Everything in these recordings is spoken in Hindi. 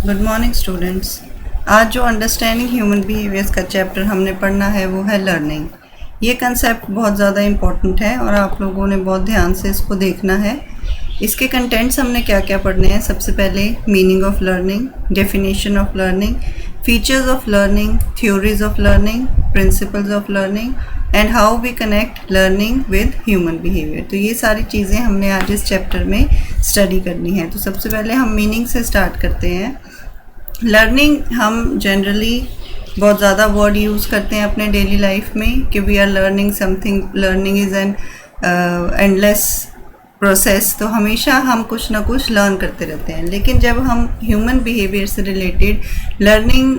Good morning students. आज जो अंडरस्टैंडिंग ह्यूमन बिहेवियर्स का चैप्टर हमने पढ़ना है वो है लर्निंग। ये कंसेप्ट बहुत ज़्यादा इम्पॉर्टेंट है और आप लोगों ने बहुत ध्यान से इसको देखना है। इसके कंटेंट्स हमने क्या क्या पढ़ने हैं। सबसे पहले meaning of learning, definition of learning, features of learning, theories of learning, principles of learning and how we connect learning with human behaviour. तो ये सारी चीज़ें हमने आज इस चैप्टर में स्टडी करनी है। तो सबसे पहले हम मीनिंग से स्टार्ट करते हैं। लर्निंग हम जनरली बहुत ज़्यादा वर्ड यूज़ करते हैं अपने डेली लाइफ में कि we are learning something. Learning is an endless process. तो हमेशा हम कुछ ना कुछ लर्न करते रहते हैं। लेकिन जब हम ह्यूमन बिहेवियर से रिलेटेड लर्निंग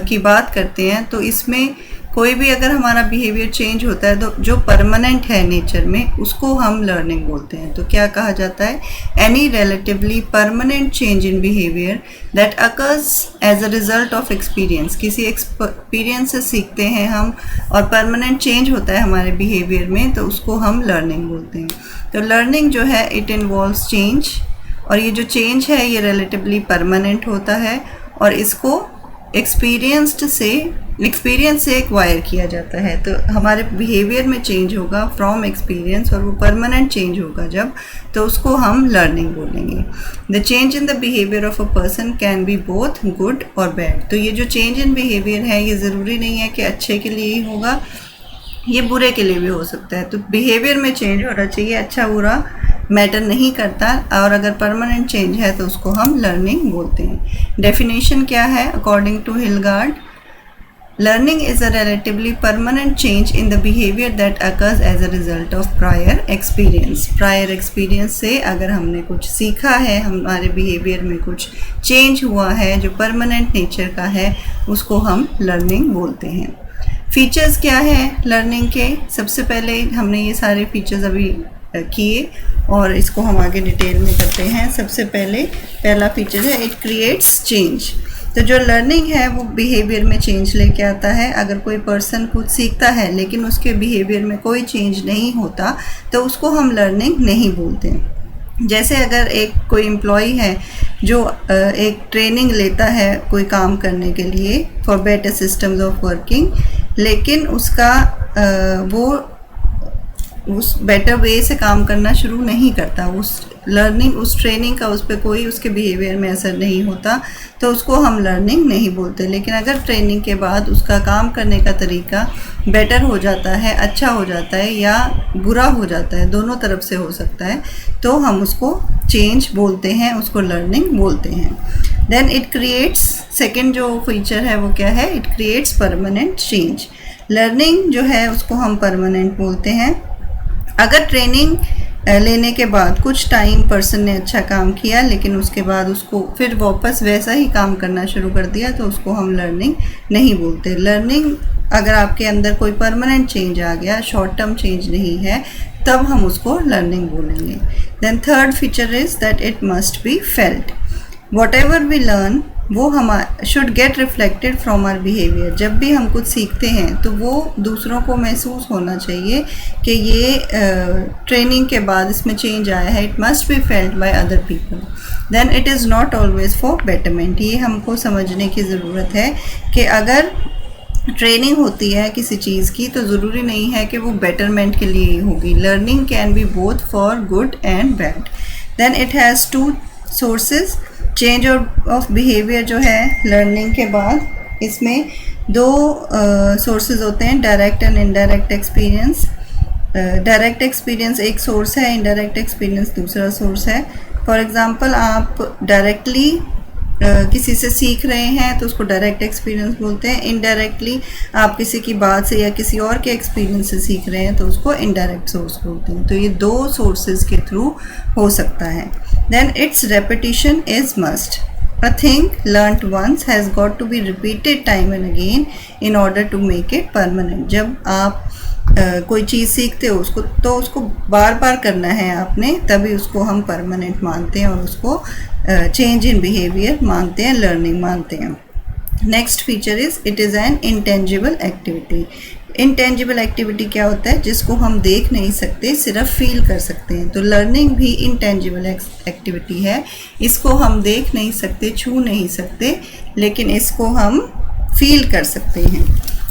की बात करते हैं तो इसमें कोई भी अगर हमारा बिहेवियर चेंज होता है तो जो परमानेंट है नेचर में उसको हम लर्निंग बोलते हैं। तो क्या कहा जाता है? Any relatively permanent change in behaviour that occurs as a result of experience. किसी एक्सपीरियंस से सीखते हैं हम और परमानेंट चेंज होता है हमारे बिहेवियर में तो उसको हम लर्निंग बोलते हैं। तो लर्निंग जो है इट इन्वॉल्व्स चेंज, और ये जो चेंज है ये रिलेटिवली परमानेंट होता है और इसको एक्सपीरियंस से एक्वायर किया जाता है। तो हमारे बिहेवियर में चेंज होगा फ्रॉम एक्सपीरियंस और वो परमानेंट चेंज होगा जब, तो उसको हम लर्निंग बोलेंगे। The change in the behaviour of a person can be both good और बैड। तो ये जो चेंज इन बिहेवियर है ये ज़रूरी नहीं है कि अच्छे के लिए ही होगा, ये बुरे के लिए भी हो सकता है। तो बिहेवियर में चेंज होना चाहिए, अच्छा बुरा मैटर नहीं करता, और अगर परमानेंट चेंज है तो उसको हम लर्निंग बोलते हैं। डेफिनेशन क्या है? According to Hilgard, learning is a relatively permanent change in the behaviour that occurs as a result of prior experience. Prior experience से अगर हमने कुछ सीखा है, हमारे बिहेवियर में कुछ चेंज हुआ है जो परमानेंट नेचर का है, उसको हम लर्निंग बोलते हैं। फीचर्स क्या है लर्निंग के? सबसे पहले हमने ये सारे फीचर्स अभी किए और इसको हम आगे डिटेल में करते हैं। सबसे पहले पहला फीचर है इट क्रिएट्स चेंज। तो जो लर्निंग है वो बिहेवियर में चेंज लेके आता है। अगर कोई पर्सन कुछ सीखता है लेकिन उसके बिहेवियर में कोई चेंज नहीं होता तो उसको हम लर्निंग नहीं बोलते। जैसे अगर कोई एम्प्लॉई है जो एक ट्रेनिंग लेता है कोई काम करने के लिए for better systems of working, लेकिन उसका वो उस बेटर वे से काम करना शुरू नहीं करता, उस ट्रेनिंग का उस पर कोई उसके बिहेवियर में असर नहीं होता, तो उसको हम लर्निंग नहीं बोलते। लेकिन अगर ट्रेनिंग के बाद उसका काम करने का तरीका बेटर हो जाता है, अच्छा हो जाता है या बुरा हो जाता है, दोनों तरफ से हो सकता है, तो हम उसको चेंज बोलते हैं, उसको लर्निंग बोलते हैं। देन इट क्रिएट्स, सेकेंड जो फीचर है वो क्या है? It creates permanent change. Learning जो है उसको हम परमानेंट बोलते हैं। अगर ट्रेनिंग लेने के बाद कुछ टाइम पर्सन ने अच्छा काम किया लेकिन उसके बाद उसको फिर वापस वैसा ही काम करना शुरू कर दिया तो उसको हम लर्निंग नहीं बोलते। लर्निंग अगर आपके अंदर कोई परमानेंट चेंज आ गया, शॉर्ट टर्म चेंज नहीं है, तब हम उसको लर्निंग बोलेंगे। Then third feature is that it must be felt. Whatever we learn वो should get reflected from our behaviour. जब भी हम कुछ सीखते हैं तो वो दूसरों को महसूस होना चाहिए कि ये ट्रेनिंग के बाद इसमें चेंज आया है। It must be felt by other people. Then it is not always for betterment. ये हमको समझने की ज़रूरत है कि अगर ट्रेनिंग होती है किसी चीज़ की तो ज़रूरी नहीं है कि वो बेटरमेंट के लिए ही होगी। Learning can be both for good and bad. Then it has two sources. Change of behaviour जो है लर्निंग के बाद, इसमें दो सोर्सेज होते हैं, direct and indirect experience. Direct experience एक सोर्स है, इनडायरेक्ट एक्सपीरियंस दूसरा सोर्स है। फॉर एग्जांपल आप डायरेक्टली किसी से सीख रहे हैं तो उसको डायरेक्ट एक्सपीरियंस बोलते हैं। इनडायरेक्टली आप किसी की बात से या किसी और के एक्सपीरियंस से सीख रहे हैं तो उसको इनडायरेक्ट सोर्स बोलते हैं। तो ये दो सोर्सेज के थ्रू हो सकता है। Then its repetition is must. A thing learnt once has got to be repeated time and again in order to make it permanent. जब आप कोई चीज़ सीखते हो उसको बार बार करना है आपने, तभी उसको हम परमानेंट मानते हैं और उसको चेंज इन बिहेवियर मानते हैं, लर्निंग मानते हैं। Next feature is it is an intangible activity. Intangible activity क्या होता है? जिसको हम देख नहीं सकते, सिर्फ फील कर सकते हैं। तो लर्निंग भी इंटेंजिबल एक्टिविटी है। इसको हम देख नहीं सकते, छू नहीं सकते, लेकिन इसको हम फील कर सकते हैं।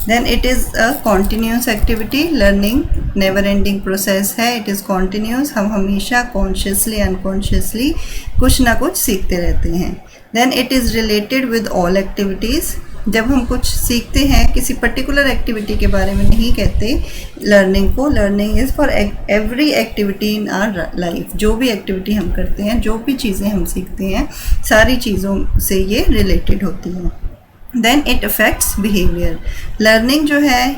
Then it is a continuous activity. Learning never ending process है, इट इज़ कॉन्टीन्यूस। हम हमेशा कॉन्शियसली अनकॉन्शियसली कुछ ना कुछ सीखते रहते हैं। Then it is related with all activities. जब हम कुछ सीखते हैं, किसी पर्टिकुलर एक्टिविटी के बारे में नहीं कहते लर्निंग को। Learning is for every activity in our life. जो भी एक्टिविटी हम करते हैं, जो भी चीज़ें हम सीखते हैं, सारी चीज़ों से ये रिलेटेड होती हैं। Then it affects behaviour. Learning जो है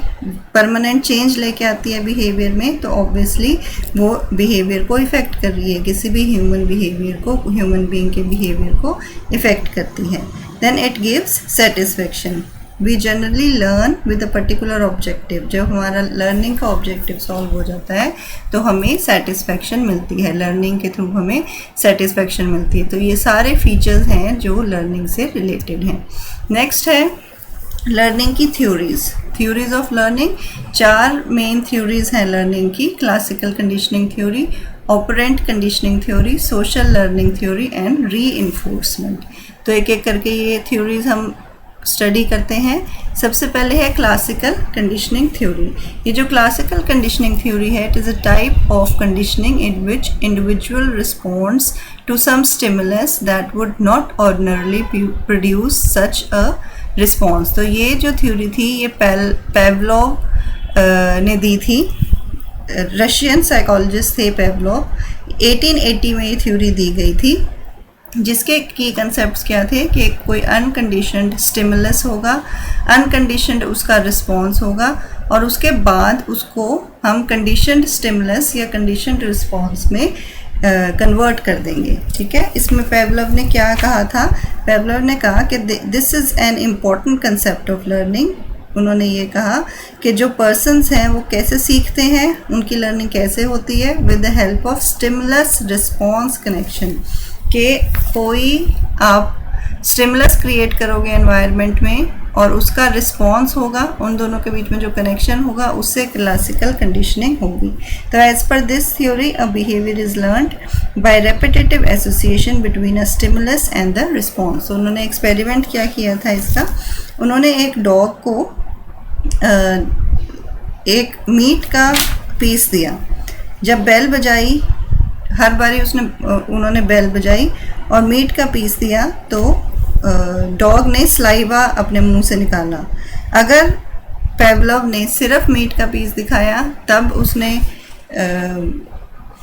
परमानेंट चेंज लेके आती है बिहेवियर में, तो ऑब्वियसली वो बिहेवियर को इफ़ेक्ट कर रही है, किसी भी ह्यूमन बिहेवियर को, ह्यूमन बीइंग के बिहेवियर को इफ़ेक्ट करती है। Then it gives satisfaction. We generally learn with a particular objective. जब हमारा लर्निंग का ऑब्जेक्टिव सॉल्व हो जाता है तो हमें सेटिस्फेक्शन मिलती है, लर्निंग के थ्रू हमें सेटिस्फेक्शन मिलती है। तो ये सारे फीचर्स हैं जो लर्निंग से रिलेटेड हैं। नेक्स्ट है लर्निंग की theories. Theories of learning, 4 main theories हैं लर्निंग की। Classical conditioning theory, operant conditioning theory, social learning theory and reinforcement. तो एक एक करके ये थ्योरीज हम स्टडी करते हैं। सबसे पहले है क्लासिकल कंडीशनिंग थ्योरी। ये जो क्लासिकल कंडीशनिंग थ्योरी है, it is a type of conditioning in which individual responds to some stimulus that would not ordinarily produce such a response. तो ये जो थ्योरी थी ये पेवलोव ने दी थी। रशियन साइकोलॉजिस्ट थे पेवलोव। 1880 में ये थ्योरी दी गई थी, जिसके की कंसेप्ट्स क्या थे कि कोई अनकंडीशनड स्टिमुलस होगा, अनकंडीशनड उसका रिस्पॉन्स होगा, और उसके बाद उसको हम कंडीशनड स्टिमुलस या कंडीशनड रिस्पॉन्स में कन्वर्ट कर देंगे। ठीक है, इसमें पेवलोव ने क्या कहा था? पेवलोव ने कहा कि this is an important concept of learning. उन्होंने ये कहा कि जो पर्सन्स हैं वो कैसे सीखते हैं, उनकी लर्निंग कैसे होती है, with the help of stimulus response connection. कि कोई आप स्टिमुलस क्रिएट करोगे एनवायरनमेंट में और उसका रिस्पॉन्स होगा, उन दोनों के बीच में जो कनेक्शन होगा उससे क्लासिकल कंडीशनिंग होगी। तो as per this theory a behaviour is learned by repetitive association between a stimulus and the response. उन्होंने एक्सपेरिमेंट क्या किया था इसका? उन्होंने एक डॉग को एक मीट का पीस दिया। जब बेल बजाई, हर बारी उन्होंने बेल बजाई और मीट का पीस दिया, तो डॉग ने स्लाइवा अपने मुंह से निकाला। अगर पेवलोव ने सिर्फ मीट का पीस दिखाया तब उसने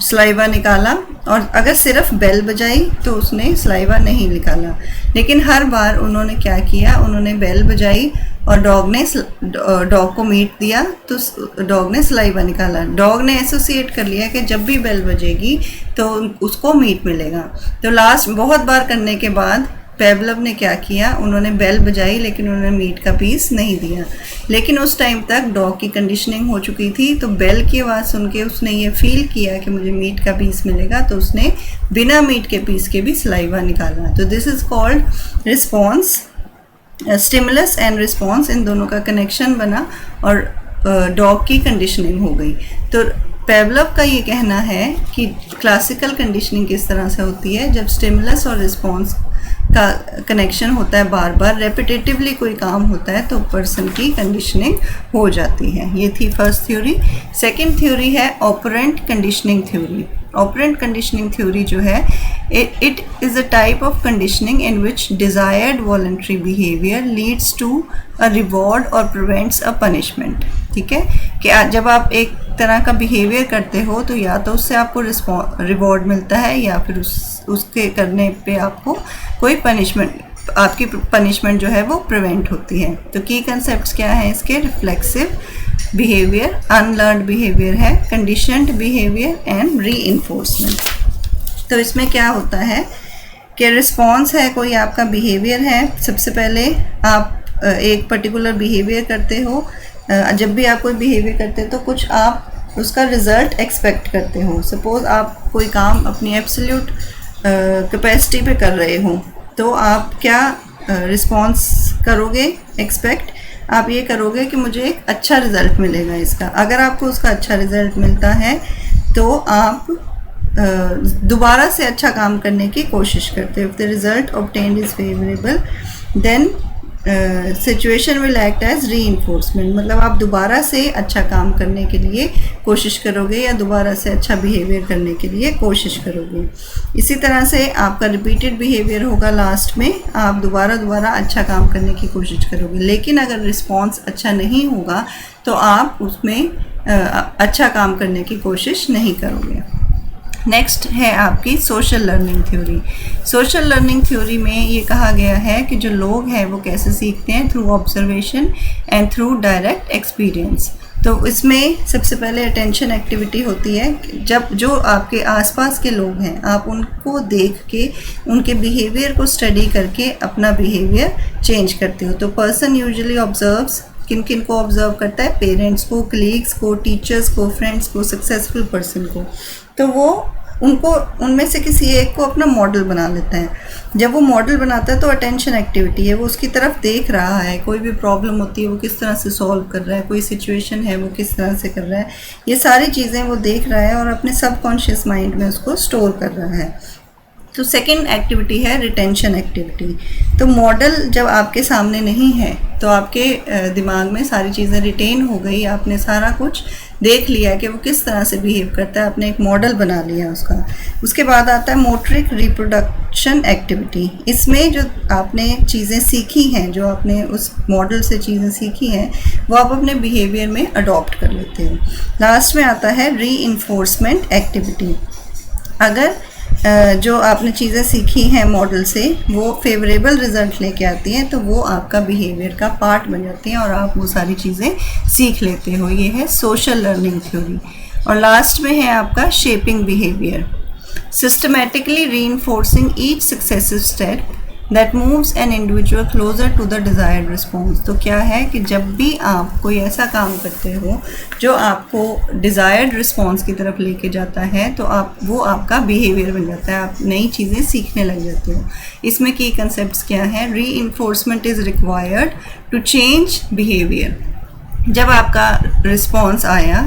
स्लाइवा निकाला, और अगर सिर्फ बेल बजाई तो उसने स्लाइवा नहीं निकाला। लेकिन हर बार उन्होंने क्या किया? उन्होंने बेल बजाई और डॉग को मीट दिया तो डॉग ने स्लाइवा निकाला। डॉग ने एसोसिएट कर लिया कि जब भी बेल बजेगी तो उसको मीट मिलेगा। तो लास्ट बहुत बार करने के बाद पेवलोव ने क्या किया? उन्होंने बेल बजाई लेकिन उन्होंने मीट का पीस नहीं दिया। लेकिन उस टाइम तक डॉग की कंडीशनिंग हो चुकी थी, तो बेल की आवाज़ सुन के उसने ये फील किया कि मुझे मीट का पीस मिलेगा, तो उसने बिना मीट के पीस के भी स्लाइवा निकाला। तो this is called response. Stimulus and response, इन दोनों का कनेक्शन बना और डॉग की कंडीशनिंग हो गई। तो पेवलोव का ये कहना है कि क्लासिकल कंडीशनिंग किस तरह से होती है? जब स्टिमुलस और रिस्पॉन्स का कनेक्शन होता है, बार बार रेपिटेटिवली कोई काम होता है, तो पर्सन की कंडीशनिंग हो जाती है। ये थी फर्स्ट थ्योरी। सेकंड थ्योरी है operant conditioning theory. Operant conditioning theory जो है, it is a type of conditioning in which desired voluntary behaviour leads to a reward और प्रिवेंट्स अ पनिशमेंट। ठीक है, कि जब आप एक तरह का बिहेवियर करते हो तो या तो उससे आपको रिवॉर्ड मिलता है या फिर उसके करने पे आपको कोई पनिशमेंट, आपकी पनिशमेंट जो है वो प्रिवेंट होती है। तो की कंसेप्ट्स क्या है इसके? रिफ्लेक्सिव बिहेवियर, अनलर्नड बिहेवियर है, कंडीशनड बिहेवियर एंड रीइंफोर्समेंट। तो इसमें क्या होता है कि रिस्पॉन्स है, कोई आपका बिहेवियर है। सबसे पहले आप एक पर्टिकुलर बिहेवियर करते हो। जब भी आप कोई बिहेवियर करते हो तो कुछ आप उसका रिज़ल्ट एक्सपेक्ट करते हो। सपोज़ आप कोई काम अपनी एब्सोल्यूट कैपेसिटी पे कर रहे हो, तो आप क्या रिस्पॉन्स करोगे? एक्सपेक्ट। आप ये करोगे कि मुझे एक अच्छा रिज़ल्ट मिलेगा इसका। अगर आपको उसका अच्छा रिज़ल्ट मिलता है तो आप दोबारा से अच्छा काम करने की कोशिश करते हो। If the result obtained is favourable then situation will act as reinforcement, मतलब आप दोबारा से अच्छा काम करने के लिए कोशिश करोगे या दोबारा से अच्छा बिहेवियर करने के लिए कोशिश करोगे। इसी तरह से आपका रिपीटेड बिहेवियर होगा, लास्ट में आप दोबारा अच्छा काम करने की कोशिश करोगे। लेकिन अगर रिस्पॉन्स अच्छा नहीं होगा तो आप उसमें अच्छा काम करने की कोशिश नहीं करोगे। नेक्स्ट है आपकी social learning theory. Social learning theory में ये कहा गया है कि जो लोग हैं वो कैसे सीखते हैं, through observation and through direct experience. तो इसमें सबसे पहले अटेंशन एक्टिविटी होती है। जब जो आपके आसपास के लोग हैं आप उनको देख के उनके बिहेवियर को स्टडी करके अपना बिहेवियर चेंज करते हो। तो पर्सन यूजुअली ऑब्जर्व्स, किन किन को ऑब्जर्व करता है, पेरेंट्स को, कलीग्स को, टीचर्स को, फ्रेंड्स को, सक्सेसफुल पर्सन को। तो वो उनको उनमें से किसी एक को अपना मॉडल बना लेता है। जब वो मॉडल बनाता है तो अटेंशन एक्टिविटी है, वो उसकी तरफ देख रहा है, कोई भी प्रॉब्लम होती है वो किस तरह से सॉल्व कर रहा है, कोई सिचुएशन है वो किस तरह से कर रहा है, ये सारी चीज़ें वो देख रहा है और अपने सबकॉन्शियस माइंड में उसको स्टोर कर रहा है। तो सेकेंड एक्टिविटी है रिटेंशन एक्टिविटी। तो मॉडल जब आपके सामने नहीं है तो आपके दिमाग में सारी चीज़ें रिटेन हो गई, आपने सारा कुछ देख लिया कि वो किस तरह से बिहेव करता है, आपने एक मॉडल बना लिया उसका। उसके बाद आता है मोटरिक रिप्रोडक्शन एक्टिविटी। इसमें जो आपने चीज़ें सीखी हैं, जो आपने उस मॉडल से चीज़ें सीखी हैं, वो आप अपने बिहेवियर में अडॉप्ट कर लेते हो। लास्ट में आता है रीइंफोर्समेंट एक्टिविटी। अगर जो आपने चीज़ें सीखी हैं मॉडल से वो फेवरेबल रिज़ल्ट लेके आती हैं तो वो आपका बिहेवियर का पार्ट बन जाती हैं और आप वो सारी चीज़ें सीख लेते हो। ये है सोशल लर्निंग थ्योरी। और लास्ट में है आपका shaping behaviour, systematically reinforcing each successive step that moves an individual closer to the desired response. तो क्या है कि जब भी आप कोई ऐसा काम करते हो जो आपको डिज़ायर्ड रिस्पॉन्स की तरफ लेके जाता है तो वो आपका बिहेवियर बन जाता है, आप नई चीज़ें सीखने लग जाते हो। इसमें की कंसेप्ट्स क्या है, reinforcement is required to change behaviour. जब आपका रिस्पॉन्स आया,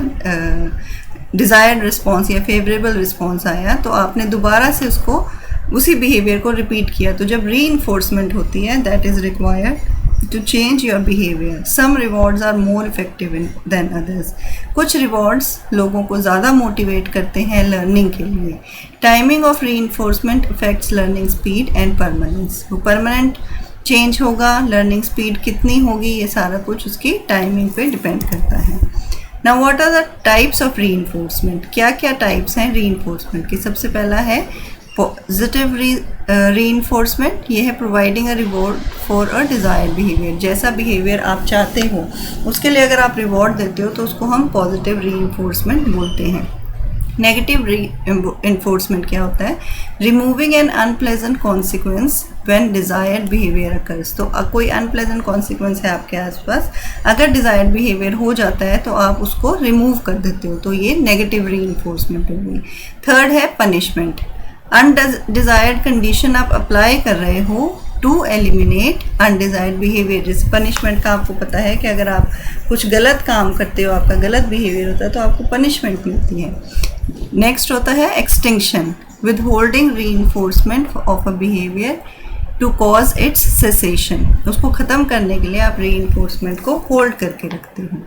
डिज़ायर्ड रिस्पॉन्स या फेवरेबल रिस्पॉन्स आया, तो आपने दोबारा से उसको उसी बिहेवियर को रिपीट किया। तो जब रीइंफोर्समेंट होती है, that is required to change your behaviour. Some rewards are more effective than others. कुछ रिवॉर्ड्स लोगों को ज़्यादा मोटिवेट करते हैं लर्निंग के लिए। Timing of reinforcement affects learning speed and permanence. वो परमानेंट चेंज होगा, लर्निंग स्पीड कितनी होगी, ये सारा कुछ उसकी टाइमिंग पे डिपेंड करता है। Now what are the types of reinforcement. क्या क्या टाइप्स हैं रीइंफोर्समेंट की। सबसे पहला है पॉजिटिव रीइंफोर्समेंट। ये है providing a reward for a desired behaviour. जैसा बिहेवियर आप चाहते हो उसके लिए अगर आप रिवॉर्ड देते हो तो उसको हम पॉजिटिव रीइंफोर्समेंट बोलते हैं। नेगेटिव रीइंफोर्समेंट क्या होता है, removing N unpleasant consequence when desired behaviour occurs. तो कोई अनप्लेजेंट कॉन्सिक्वेंस है आपके आसपास, अगर डिज़ायर्ड बिहेवियर हो जाता है तो आप उसको रिमूव कर देते हो, तो ये नेगेटिव रीइंफोर्समेंट हो गई। थर्ड है पनिशमेंट। अनडिज़ायर्ड कंडीशन आप अप्लाई कर रहे हो टू एलिमिनेट अनडिज़ायर्ड बिहेवियर। जैसे पनिशमेंट का आपको पता है कि अगर आप कुछ गलत काम करते हो, आपका गलत बिहेवियर होता है तो आपको पनिशमेंट मिलती है। नेक्स्ट होता है extinction, withholding reinforcement of a behaviour to cause its cessation. उसको ख़त्म करने के लिए आप रीइंफोर्समेंट को होल्ड करके रखते हो।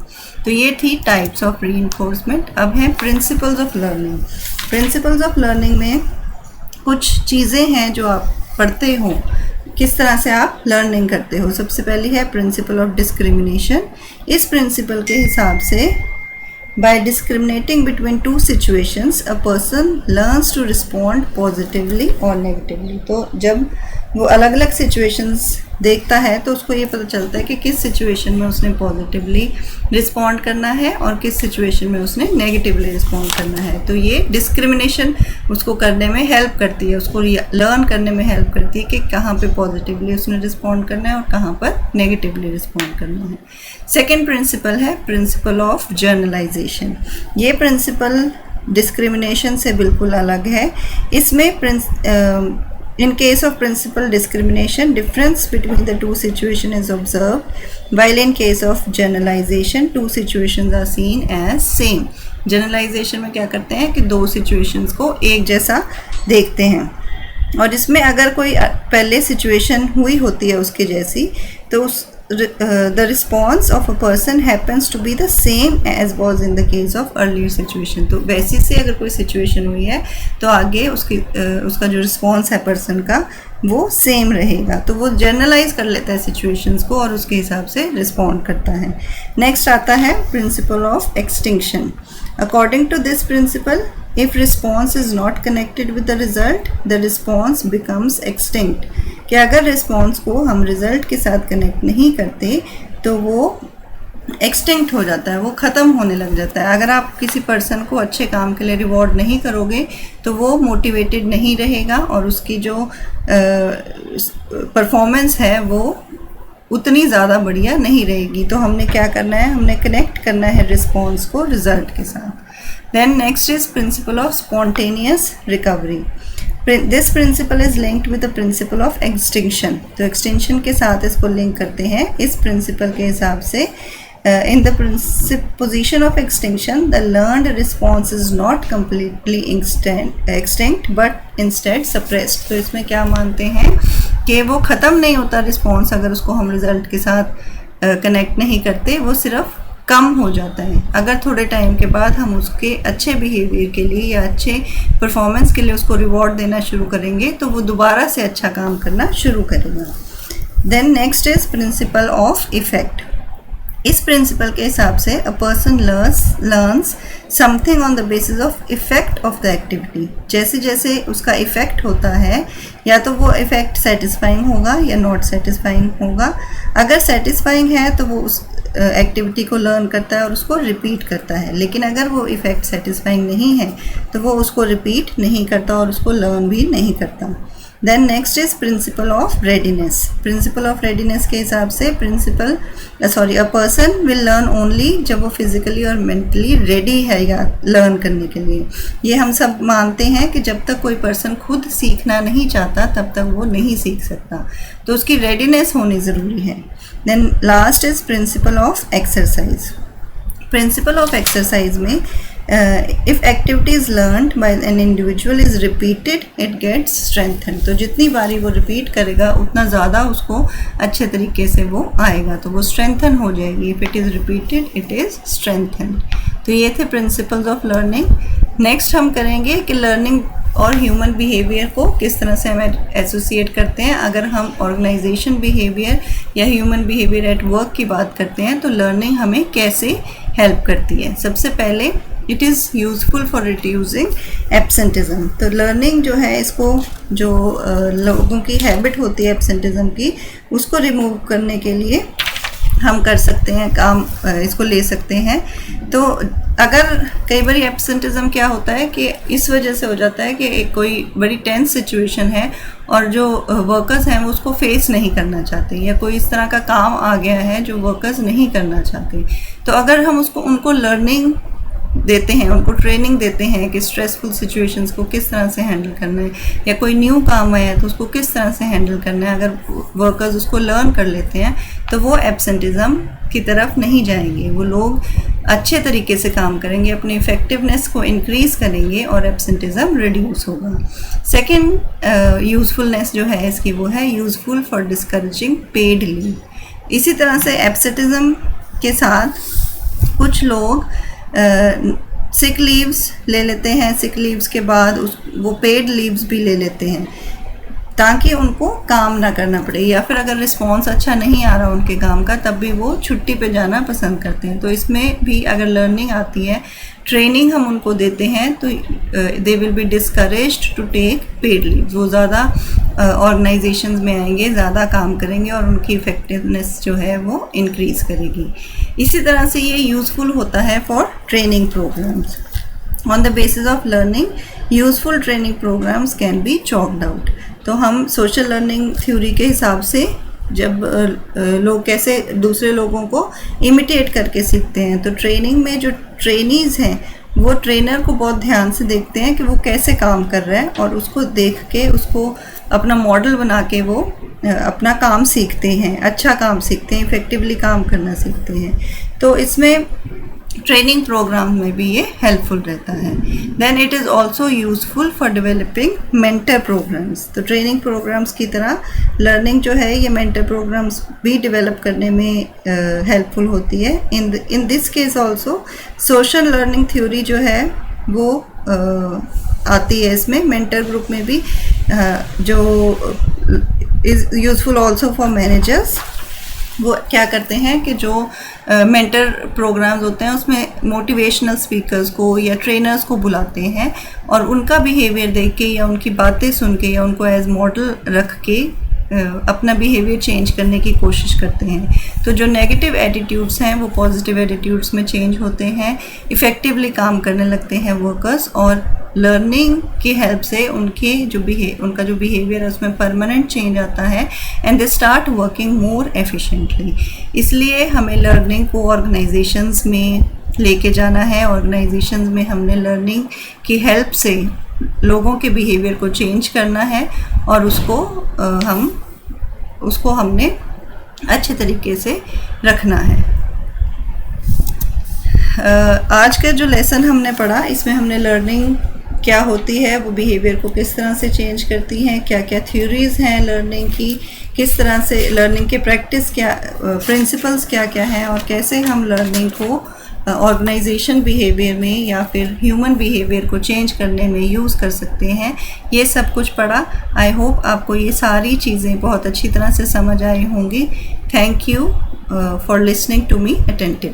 तो ये थी टाइप्स ऑफ रीइंफोर्समेंट। अब हैं principles of learning. Principles of learning में कुछ चीज़ें हैं जो आप पढ़ते हो, किस तरह से आप लर्निंग करते हो। सबसे पहली है प्रिंसिपल ऑफ डिस्क्रिमिनेशन। इस प्रिंसिपल के हिसाब से by discriminating between two situations a person learns to respond positively और नेगेटिवली। तो जब वो अलग अलग सिचुएशंस देखता है तो उसको ये पता चलता है कि किस सिचुएशन में उसने पॉजिटिवली रिस्पॉन्ड करना है और किस सिचुएशन में उसने नेगेटिवली रिस्पॉन्ड करना है। तो ये डिस्क्रिमिनेशन उसको करने में हेल्प करती है, उसको लर्न करने में हेल्प करती है कि कहाँ पे पॉजिटिवली उसने रिस्पॉन्ड करना है और कहाँ पर नेगेटिवली रिस्पॉन्ड करना है। सेकेंड प्रिंसिपल है प्रिंसिपल ऑफ जर्नलाइजेशन। ये प्रिंसिपल डिस्क्रिमिनेशन से बिल्कुल अलग है। इसमें In case of principal discrimination, difference between the two situations is observed, while in case of generalization, two situations are seen as same. Generalization में क्या करते हैं कि दो situations को एक जैसा देखते हैं, और इसमें अगर कोई पहले सिचुएशन हुई होती है उसके जैसी, तो उस the response of a person happens to be the same as was in the case of earlier situation. तो वैसी से अगर कोई सिचुएशन हुई है तो आगे उसका जो रिस्पॉन्स है पर्सन का वो सेम रहेगा, तो वो जर्नलाइज कर लेता है सिचुएशंस को और उसके हिसाब से रिस्पॉन्ड करता है। नेक्स्ट आता है principle of extinction. According to this principle, if response is not connected with the result, the response becomes extinct. कि अगर रिस्पॉन्स को हम रिजल्ट के साथ कनेक्ट नहीं करते तो वो एक्सटिंक्ट हो जाता है, वो ख़त्म होने लग जाता है। अगर आप किसी पर्सन को अच्छे काम के लिए रिवॉर्ड नहीं करोगे तो वो मोटिवेटेड नहीं रहेगा और उसकी जो परफॉर्मेंस है वो उतनी ज़्यादा बढ़िया नहीं रहेगी। तो हमने क्या करना है, हमने कनेक्ट करना है रिस्पॉन्स को रिजल्ट के साथ। Then next is principle of spontaneous recovery. This principle is linked with the principle of extinction. तो extinction के साथ इसको लिंक करते हैं। इस principle के हिसाब से in the position of extinction, the learned response is not completely extinct but instead suppressed. तो इसमें क्या मानते हैं कि वो ख़त्म नहीं होता रिस्पॉन्स अगर उसको हम रिजल्ट के साथ कनेक्ट नहीं करते, वो सिर्फ कम हो जाता है। अगर थोड़े टाइम के बाद हम उसके अच्छे बिहेवियर के लिए या अच्छे परफॉर्मेंस के लिए उसको रिवॉर्ड देना शुरू करेंगे तो वो दोबारा से अच्छा काम करना शुरू करेगा। Then next is principle of effect. इस प्रिंसिपल के हिसाब से a person learns something on the basis of effect of the activity. जैसे जैसे उसका इफेक्ट होता है, या तो वो इफेक्ट सेटिस्फाइंग होगा या नॉट सेटिस्फाइंग होगा। अगर सेटिस्फाइंग है तो वो उस एक्टिविटी को लर्न करता है और उसको रिपीट करता है, लेकिन अगर वो इफ़ेक्ट सेटिस्फाइंग नहीं है तो वो उसको रिपीट नहीं करता और उसको लर्न भी नहीं करता। Then next is principle of readiness. Principle of readiness के हिसाब से a person will learn only जब वो फिजिकली और मेंटली रेडी है या लर्न करने के लिए। ये हम सब मानते हैं कि जब तक कोई पर्सन खुद सीखना नहीं चाहता तब तक वो नहीं सीख सकता, तो उसकी रेडीनेस होनी ज़रूरी है। Then last is principle of exercise. Principle of exercise में if activity is learned by an individual is repeated, it gets strengthened. तो जितनी बारी वो रिपीट करेगा उतना ज़्यादा उसको अच्छे तरीके से वो आएगा, तो वो स्ट्रेंथन हो जाएगी। if it is repeated it is strengthened. तो ये थे प्रिंसिपल्स ऑफ लर्निंग। नेक्स्ट हम करेंगे कि लर्निंग और ह्यूमन बिहेवियर को किस तरह से हम एसोसिएट करते हैं। अगर हम ऑर्गेनाइजेशन बिहेवियर या ह्यूमन बिहेवियर एट वर्क की बात करते हैं तो लर्निंग हमें कैसे हेल्प करती है। सबसे पहले it is useful for reducing absenteeism. तो लर्निंग जो है, इसको जो लोगों की हैबिट होती है एब्सेंटिज्म की, उसको रिमूव करने के लिए हम कर सकते हैं काम, इसको ले सकते हैं। तो अगर कई बार एब्सेंटिज्म क्या होता है कि इस वजह से हो जाता है कि कोई बड़ी टेंस सिचुएशन है और जो वर्कर्स हैं वो उसको फेस नहीं करना चाहते, या कोई इस तरह का काम आ गया है जो वर्कर्स नहीं करना चाहते। तो अगर हम उनको लर्निंग देते हैं, उनको ट्रेनिंग देते हैं कि स्ट्रेसफुल सिचुएशंस को किस तरह से हैंडल करना है, या कोई न्यू काम आया है तो उसको किस तरह से हैंडल करना है, अगर वर्कर्स उसको लर्न कर लेते हैं तो वो एब्सेंटिज्म की तरफ नहीं जाएंगे। वो लोग अच्छे तरीके से काम करेंगे, अपनी इफ़ेक्टिवनेस को इंक्रीज़ करेंगे और एब्सेंटिज्म रिड्यूस होगा। सेकेंड यूज़फुलनेस जो है इसकी, वो है useful for discouraging paid leave. इसी तरह से एब्सेंटिज्म के साथ कुछ लोग सिक लीव्स ले लेते हैं, सिक लीव्स के बाद वो पेड लीव्स भी ले लेते हैं ताकि उनको काम ना करना पड़े, या फिर अगर रिस्पॉन्स अच्छा नहीं आ रहा उनके काम का तब भी वो छुट्टी पे जाना पसंद करते हैं। तो इसमें भी अगर लर्निंग आती है, ट्रेनिंग हम उनको देते हैं, तो they will be discouraged to take paid leave. वो ज़्यादा ऑर्गेनाइजेशंस में आएंगे, ज़्यादा काम करेंगे और उनकी इफ़ेक्टिवनेस जो है वो इंक्रीज़ करेगी। इसी तरह से ये यूज़फुल होता है for training programmes. On the basis of learning, useful training programmes can be chalked out. तो हम सोशल लर्निंग थ्योरी के हिसाब से जब लोग कैसे दूसरे लोगों को इमिटेट करके सीखते हैं, तो ट्रेनिंग में जो ट्रेनीज़ हैं वो ट्रेनर को बहुत ध्यान से देखते हैं कि वो कैसे काम कर रहा है और उसको देख के उसको अपना मॉडल बना के वो अपना काम सीखते हैं, अच्छा काम सीखते हैं, इफ़ेक्टिवली काम करना सीखते हैं। तो इसमें ट्रेनिंग प्रोग्राम में भी ये हेल्पफुल रहता है। Then it is also useful for developing mentor programmes. तो ट्रेनिंग प्रोग्राम्स की तरह लर्निंग जो है ये मेंटर प्रोग्राम्स भी डेवलप करने में हेल्पफुल होती है। In this case also social learning theory जो है वो आती है इसमें। मेंटर ग्रुप में भी जो is useful also for managers, वो क्या करते हैं कि जो मेंटर प्रोग्राम्स होते हैं उसमें मोटिवेशनल स्पीकर्स को या ट्रेनर्स को बुलाते हैं और उनका बिहेवियर देख के या उनकी बातें सुन के या उनको एज मॉडल रख के अपना बिहेवियर चेंज करने की कोशिश करते हैं। तो जो नेगेटिव एटीट्यूड्स हैं वो पॉजिटिव एटीट्यूड्स में चेंज होते हैं, इफ़ेक्टिवली काम करने लगते हैं वर्कर्स, और लर्निंग की हेल्प से उनका जो बिहेवियर है उसमें परमानेंट चेंज आता है and they start working more efficiently. इसलिए हमें लर्निंग को ऑर्गेनाइजेशंस में लेके जाना है। ऑर्गेनाइजेशंस में हमने लर्निंग की हेल्प से लोगों के बिहेवियर को चेंज करना है और उसको हमने अच्छे तरीके से रखना है। आज का जो लेसन हमने पढ़ा इसमें हमने लर्निंग क्या होती है, वो बिहेवियर को किस तरह से चेंज करती हैं, क्या क्या थ्योरीज़ हैं लर्निंग की, किस तरह से लर्निंग के प्रिंसिपल्स क्या क्या हैं, और कैसे हम लर्निंग को ऑर्गेनाइजेशन बिहेवियर में या फिर ह्यूमन बिहेवियर को चेंज करने में यूज़ कर सकते हैं। ये सब कुछ पढ़ा। आई होप आपको ये सारी चीज़ें बहुत अच्छी तरह से समझ आई होंगी। Thank you for listening to me attentively.